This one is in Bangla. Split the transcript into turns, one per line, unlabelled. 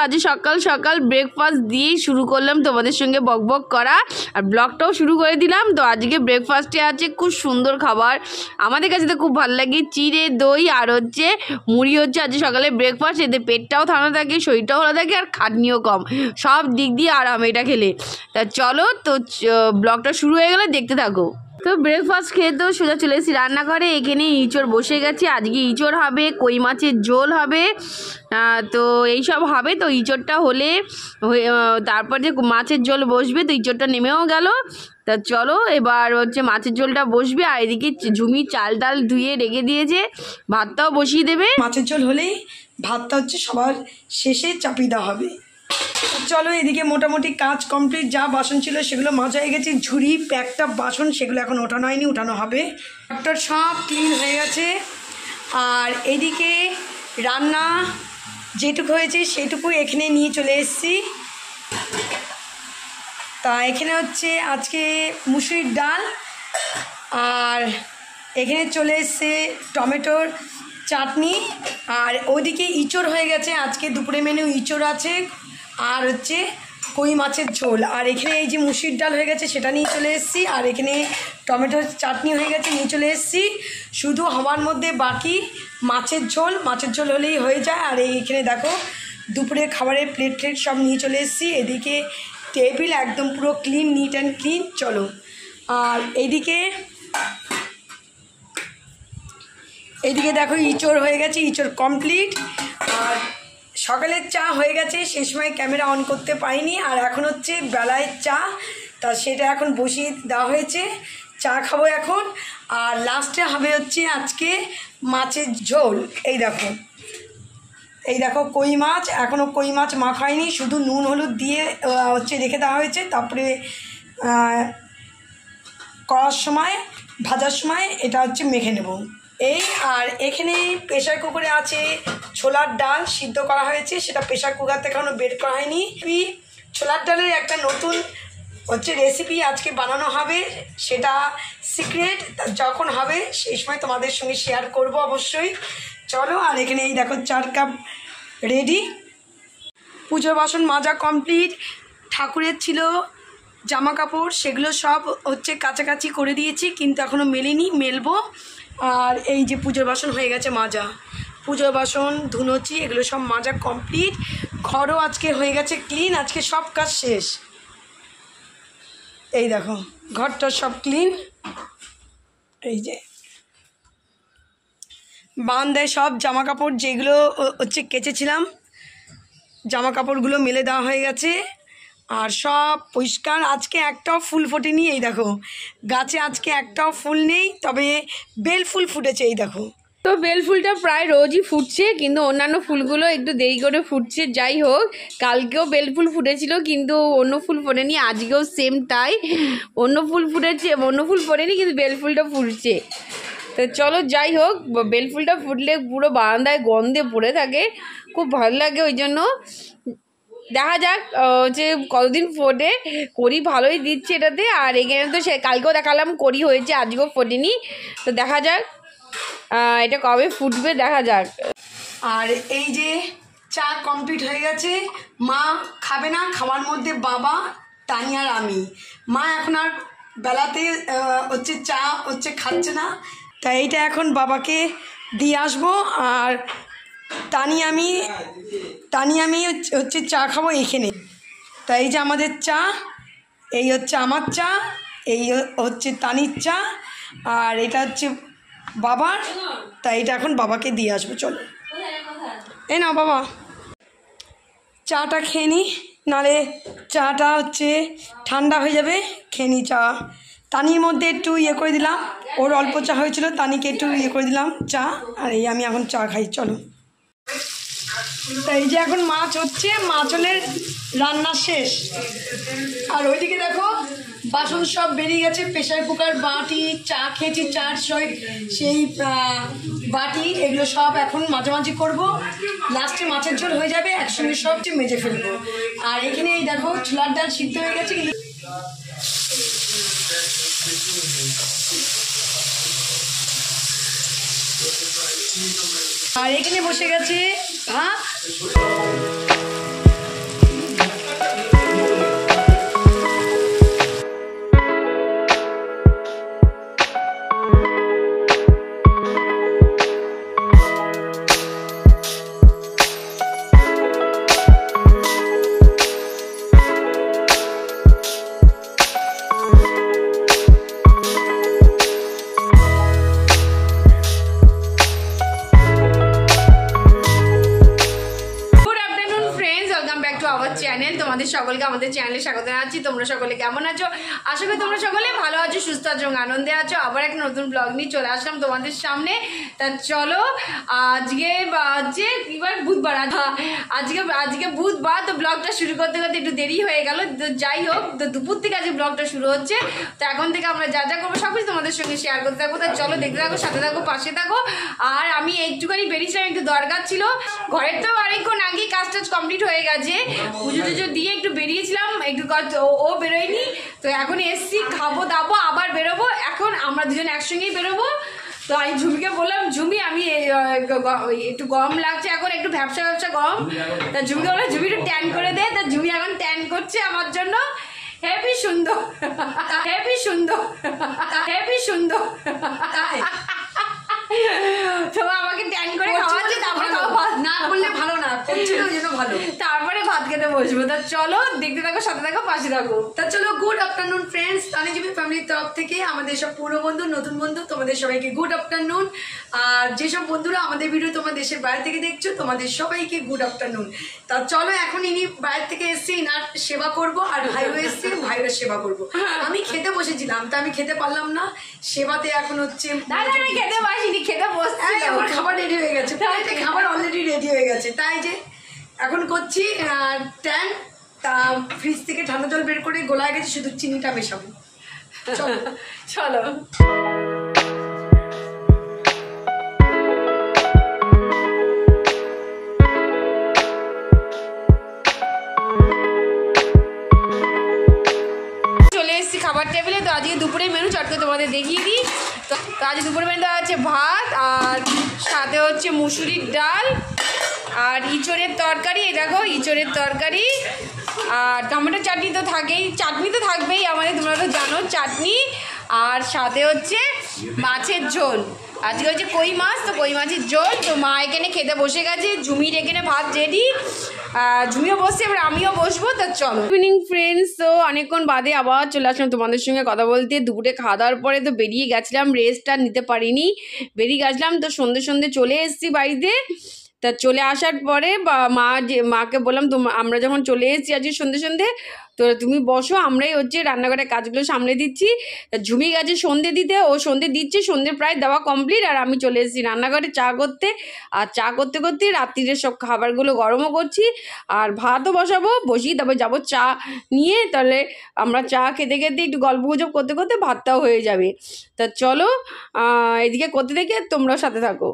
আজ সকাল সকাল ব্রেকফাস্ট দিয়েই শুরু করলাম তোমাদের সঙ্গে বকবক করা, আর ব্লগটাও শুরু করে দিলাম। তো আজকে ব্রেকফাস্টে আছে খুব সুন্দর খাবার, আমাদের কাছে তো খুব ভালো লাগে, চিড়ে দই আর হচ্ছে মুড়ি হচ্ছে আজ সকালে ব্রেকফাস্ট। এতে পেটটাও ঠান্ডা থাকে, শরীরটাও ভালো থাকে, আর খাটনিও কম, সব দিক দিয়ে আরাম এটা খেলে। তা চলো তো ব্লগটা শুরু হয়ে গেলে দেখতে থাকো। তো ব্রেকফাস্ট খেয়ে তো সোজা চলে এসেছি রান্নাঘরে। এখানে ইঁচড় বসে গেছে, আজকে ইঁচড় হবে, কই মাছের ঝোল হবে, তো এইসব হবে। তো ইঁচড়টা হলে তারপর যে মাছের ঝোল বসবে, তো ইঁচড়টা নেমেও গেল। তা চলো এবার হচ্ছে মাছের ঝোলটা বসবে, আর এদিকে ঝুমি চাল ডাল ধুয়ে রেখে দিয়েছে, ভাতটাও বসিয়ে দেবে।
মাছের ঝোল হলেই ভাতটা হচ্ছে সবার শেষে চাপিয়ে দেওয়া হবে। চলো এদিকে মোটামুটি কাজ কমপ্লিট, যা বাসন ছিল সেগুলো মাজা হয়ে গেছে, ঝুড়ি প্যাকটা বাসন সেগুলো এখন ওঠানো হয়নি, উঠানো হবে। একটা সব ক্লিন হয়ে গেছে। আর এদিকে রান্না যেটুকু হয়েছে সেটুকু এখানে নিয়ে চলে এসেছি। তা এখানে হচ্ছে আজকে মুসুরির ডাল, আর এখানে চলে এসছে টমেটোর চাটনি, আর ওইদিকে ইঁচড় হয়ে গেছে, আজকে দুপুরে মেনু ইঁচড় আছে, আর হচ্ছে কই মাছের ঝোল। আর এখানে এই যে মুসুরির ডাল হয়ে গেছে সেটা নিয়ে চলে এসেছি, আর এখানে টমেটোর চাটনি হয়ে গেছে নিয়ে চলে এসেছি। শুধু হওয়ার মধ্যে বাকি মাছের ঝোল, মাছের ঝোল হলেই হয়ে যায়। আর এইখানে দেখো দুপুরে খাবারের প্লেট ট্লেট সব নিয়ে চলে এসেছি। এদিকে টেবিল একদম পুরো ক্লিন, নিট অ্যান্ড ক্লিন। চলো, আর এইদিকে দেখো ইঁচড় হয়ে গেছে, ইঁচড় কমপ্লিট। আর সকালের চা হয়ে গেছে, সেই সময় ক্যামেরা অন করতে পারিনি। আর এখন হচ্ছে বেলায় চা, তা সেটা এখন বসিয়ে দেওয়া হয়েছে, চা খাবো এখন। আর লাস্টে হবে হচ্ছে আজকে মাছের ঝোল। এই দেখো কই মাছ, এখনও কই মাছ মাখায়নি, শুধু নুন হলুদ দিয়ে হচ্ছে রেখে দেওয়া হয়েছে। তারপরে করার সময়, ভাজার সময় এটা হচ্ছে মেখে নেব এই। আর এখানে প্রেশার কুকারে আছে ছোলার ডাল, সিদ্ধ করা হয়েছে, সেটা প্রেশার কুকার থেকে এখনো বের করা হয়নি। ছোলার ডালের একটা নতুন হচ্ছে রেসিপি আজকে বানানো হবে, সেটা সিক্রেট, যখন হবে সেই সময় তোমাদের সঙ্গে শেয়ার করব অবশ্যই। চলো, আর এখানে এই দেখো 4 কাপ রেডি। পুজোর বাসন মাজা কমপ্লিট, ঠাকুরের ছিল জামা কাপড় সেগুলো সব হচ্ছে কাছাকাছি করে দিয়েছি, কিন্তু এখনও মেলিনি, মেলবো। আর এই যে পুজোর বাসন হয়ে গেছে মাজা, পুজোর বাসন ধুনোচি এগুলো সব মাজা কমপ্লিট। ঘরও আজকে হয়ে গেছে ক্লিন, আজকে সব কাজ শেষ। এই দেখো ঘরটা সব ক্লিন। এই যে বারান্দায় সব জামা কাপড় যেগুলো হচ্ছে কেচেছিলাম, জামা কাপড়গুলো মেলে দেওয়া হয়ে গেছে, আর সব পরিষ্কার। আজকে একটাও ফুল ফোটেনি, এই দেখো গাছে আজকে একটাও ফুল নেই, তবে বেল ফুল ফুটেছে, এই দেখো।
তো বেল ফুলটা প্রায় রোজই ফুটছে, কিন্তু অন্যান্য ফুলগুলো একটু দেরি করে ফুটছে। যাই হোক, কালকেও বেল ফুল ফুটেছিল, কিন্তু অন্য ফুল ফোটেনি, আজকেও সেম তাই, অন্য ফুল ফুটেছে, অন্য ফুল ফোটেনি, কিন্তু বেল ফুলটা ফুটছে। তো চলো যাই হোক, বেল ফুলটা ফুটলে পুরো বারান্দায় গন্ধে পড়ে থাকে, খুব ভালো লাগে। ওই জন্য দেখা যাক যে কতদিন ফোটে, করি ভালোই দিচ্ছে এটাতে। আর এখানে তো সে কালকেও দেখালাম করি হয়েছে, আজকেও ফোটেনি, তো দেখা যাক এটা কবে ফুটবে, দেখা যাক।
আর এই যে চা কমপ্লিট হয়ে গেছে, মা খাবে না, খাওয়ার মধ্যে বাবা, তানি আর আমি। মা এখন আর বেলাতে হচ্ছে চা হচ্ছে খাচ্ছে না, তাই এইটা এখন বাবাকে দিয়ে আসবো। আর তানি আমি হচ্ছে চা খাবো এখানে। তাই এই যে আমাদের চা, এই হচ্ছে আমার চা, এই হচ্ছে তানির চা, আর এটা হচ্ছে বাবার, তাই এটা এখন বাবাকে দিয়ে আসবো। চলো এই না বাবা, চাটা খেয়ে নি, নাহলে চাটা হচ্ছে ঠান্ডা হয়ে যাবে, খেয়ে নি চা। তানির মধ্যে একটু ইয়ে করে দিলাম, ওর অল্প চা হয়েছিল, তানিকে একটু ইয়ে করে দিলাম চা, আর এই আমি এখন চা খাই। চলো, তাই এই যে এখন মাছ হচ্ছে, মাছ হলে রান্না শেষ। আর ওইদিকে দেখো বাসন সব বেরিয়ে গেছে, প্রেশার কুকার, বাটি, চা খেয়েছি, চার সেই বাটি, এগুলো সব এখন মাঝামাঝি করবো, লাস্টে মাছের ঝোল হয়ে যাবে, একসঙ্গে সব মেজে ফেলবো। আর এখানে এই দেখো ছোলার ডাল সিদ্ধ হয়ে গেছে, কিন্তু আর এখানে বসে গেছে ভাত।
সকলকে আমাদের চ্যানেলে স্বাগত জানাচ্ছি। তোমরা সকলে কেমন আছো? আশা করি তোমরা সকলে ভালো আছো, সুস্থ আছো এবং আনন্দে আছো। আবার একটা নতুন ব্লগ নিয়ে চলে আসলাম তোমাদের সামনে। তা চলো, আজকে বাজে এবার বুধবার, আজকে বুধবার, তো ব্লগটা শুরু করতে করতে একটু দেরি হয়ে গেল। তো যাই হোক, তো দুপুর থেকে আজকে ব্লগটা শুরু হচ্ছে। তো এখন থেকে আমরা যা যা করবো সব কিছু তোমাদের সঙ্গে শেয়ার করতে থাকবো। তা চলো, দেখতে থাকো, সাথে থাকো, পাশে থাকো। আর আমি একটুখানি বেরিয়েছিলাম, একটু দরকার ছিল ঘরের, তো অনেকক্ষণ আগেই কাজ টাজ কমপ্লিট হয়ে গেছে। পুজো টুজো দিয়ে একটু বেরিয়েছিলাম, একটু ও বেরোয়নি। তো এখন এসছি, খাবো দাবো, আবার বেরোবো। এখন আমরা দুজন একসঙ্গেই বেরোবো। তো আমি ঝুমিকে বললাম, ঝুমি আমি একটু গরম লাগছে, এখন একটু ভ্যাবসা গরম। তা ঝুমিকে বললাম, ঝুমি একটু ট্যান করে দে। তা ঝুমি এখন ট্যান করছে আমার জন্য। হেভি সুন্দর, হেভি সুন্দর, হেভি সুন্দর। সবাই আমাকে ট্যান করে খাওয়াচ্ছে, তারপরে
না করলে ভালো না, করছিল ওই জন্য ভালো।
তারপরে ভাত খেতে বসবো। তা চলো, দেখতে থাকো, সাথে থাকো, পাশে থাকো।
তা চলো, গুড আফটারনুন ফ্রেন্ডস, তানিজীবী ফ্যামিলির তরফ থেকে আমাদের সব পুরো বন্ধু, নতুন বন্ধু, তোমাদের সবাইকে গুড আফটারনুন। আর যেসব বন্ধুরা আমাদের ভিডিও তোমার দেশের বাইরে থেকে দেখছো, তোমাদের সবাইকে গুড আফটারনুন। তা চলো, এখন ইনি বাইরে থেকে এসছি, ইনার সেবা করব, আর ভাইও এসছে, ভাইয়ের সেবা করব। আমি খেতে বসেছিলাম, তা আমি খেতে পারলাম না, সেবাতে এখন হচ্ছে
খেতে পারিনি, খেতে বসছি।
আমার খাবার রেডি হয়ে গেছে, খাবার অলরেডি রেডি হয়ে গেছে, তাই যে এখন করছি ট্যান। তা ফ্রিজ থেকে ঠান্ডা জল বের করে গোলায় গেছে, শুধু চিনিটা মেশাবো। চলো
চলো। চলে এসেছি খাবার টেবিলে। তো আজকে দুপুরে মেনু চট করে তোমাদের দেখিয়ে দিই। তো আজকে দুপুরে মেনু আছে ভাত, আর সাথে হচ্ছে মুসুরির ডাল, আর ইঁচড়ের তরকারি। এই দেখো, ইঁচড়ের তরকারি, আর টমেটো চাটনি তো থাকেই, চাটনি তো থাকবেই আমাদের, তোমরা তো জানো চাটনি। আর সাথে হচ্ছে মাছের ঝোল। আজকে হচ্ছে কই মাছ, তো কই মাছের ঝোল। তো মা এখানে খেতে বসে গেছে, ঝুমির এখানে ভাত রেডি, ঝুমিও বসছে, এবার আমিও বসবো। তো চলো ইভিনিং ফ্রেন্ডস, তো অনেকক্ষণ বাদে আবার চলে আসলাম তোমাদের সঙ্গে কথা বলতে। দুপুরে খাওয়া দাওয়ার পরে তো বেরিয়ে গেছিলাম, রেস্ট আর নিতে পারিনি, বেরিয়ে গেছিলাম। তো সন্ধে চলে এসেছি বাড়িতে। তা চলে আসার পরে মাকে বললাম, আমরা যখন চলে এসেছি আজকে সন্ধে, তো তুমি বসো, আমরাই হচ্ছে রান্নাঘরের কাজগুলো সামলে দিচ্ছি। ঝুমি গেছে সন্ধে দিতে, ও সন্ধে দিচ্ছে, সন্ধে প্রায় দেওয়া কমপ্লিট। আর আমি চলে এসেছি রান্নাঘরে চা করতে। আর চা করতে করতে রাত্রিরে সব খাবারগুলো গরমও করছি, আর ভাতও বসাবো, বসিয়ে তারপর যাবো চা নিয়ে। তাহলে আমরা চা খেতে খেতে একটু গল্প গুজব করতে করতে ভাতটাও হয়ে যাবে। তা চলো, এদিকে করতে থেকে তোমরাও সাথে থাকো।